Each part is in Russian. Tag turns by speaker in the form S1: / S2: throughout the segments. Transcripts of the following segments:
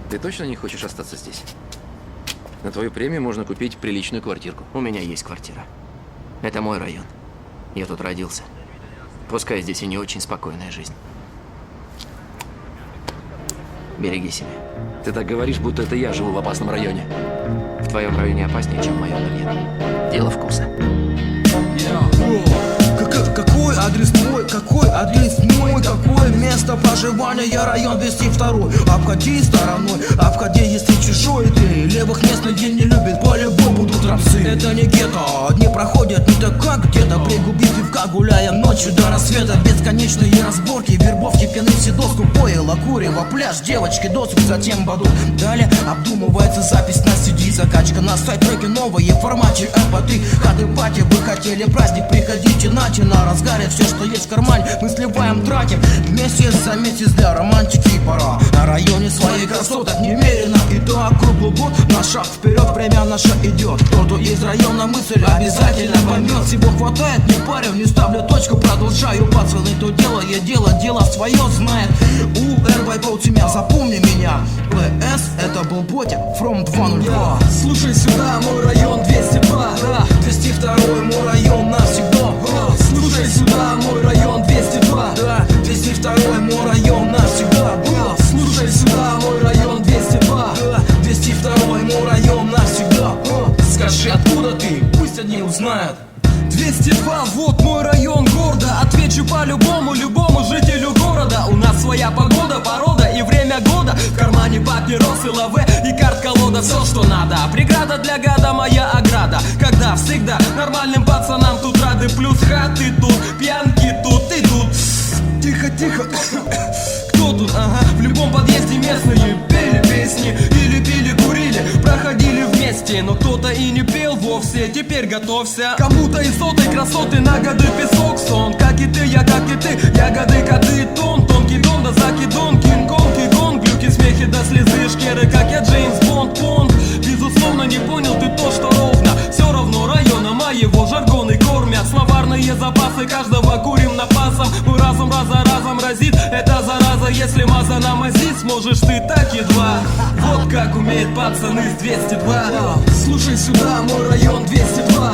S1: Ты точно не хочешь остаться здесь? На твою премию можно купить приличную квартирку.
S2: У меня есть квартира. Это мой район. Я тут родился. Пускай здесь и не очень спокойная жизнь. Береги себя.
S1: Ты так говоришь, будто это я живу в опасном районе.
S2: В твоем районе опаснее, чем в моем, но нет. Дело вкуса.
S3: Какой адрес мой, какой адрес мой, какое место проживания, я район 202. Обходи стороной, обходи, если чужой ты. Левых мест людей не любит, по-любому будут рабцы. Это не гетто, дни проходят не так, как где-то. Пригубив пивка, гуляя ночью до рассвета. Бесконечные разборки, вербовки, пьяны все доску. Пойло, курево, пляж, девочки, досуг, затем баду. Далее обдумывается запись на CD, закачка на сайт, треки новые в формате MP3. Хаты пати, вы хотели праздник, приходите, нате на разгаре все, что есть в кармане, мы сливаем траки. Месяц за месяц для романтики и пора. На районе своих красоток немерено. И так круглый год на шаг вперед, время наше идет. Кто-то из района мысль обязательно поймет. Всего хватает, не парю, не ставлю точку, продолжаю. Пацаны, то дело свое знает. РВ у тебя, запомни меня. ПС, это был Ботя, from 202. Слушай сюда, мой район 202. 202 мой район навсегда. Слушай сюда, мой район 202. 202 мой район навсегда. Слушай сюда, мой район 202. 202 мой район навсегда. Скажи, откуда ты, пусть одни узнают. 202, вот мой район города. Отвечу по-любому, любому жителю города. У нас своя погода, порода и время года. В кармане папиросы, лаве и карт-колода. Все, что надо, преграда для гада, моя ограда. Когда всегда нормальным пацанам тут рады. Плюс хаты тут, пьянки тут и тут. Тихо, тихо. Кто тут? Ага, в любом подъезде местные пели песни. Или пили, курили, проходили вместе. Но кто-то и не пел вовсе, теперь готовься. Кому-то из сотой красоты на годы песок сон. Как и ты, я как и ты, ягоды, коты, тон. Тонкий дон, да закидон, кинг-конг и гонг. Глюки, смехи до слезы, шкеры, как я Джеймс Бонд, Понг. Безусловно, не понял ты то, что ровно. Все равно района моего жаргоны кормят. Словарные запасы каждого курим напасом. Мой разум раз за разом разит, это зараза. Если маза намазить, сможешь ты так едва. Вот как умеют пацаны с 202. Слушай сюда, мой район 202.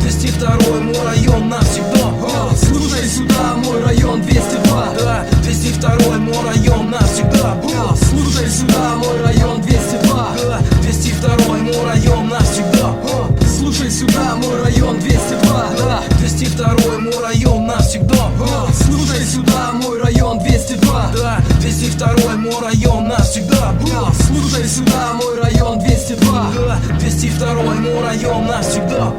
S3: 202 мой район навсегда. Слушай сюда, мой район 202. 202 мой район навсегда. Слушай сюда, мой район 202. 202 мой район навсегда. Слушай сюда, мой район 202. 202 мой район навсегда. Слушай сюда, мой район 202. 202 мой район навсегда. Слушай сюда, мой район 202. 202 мой район навсегда.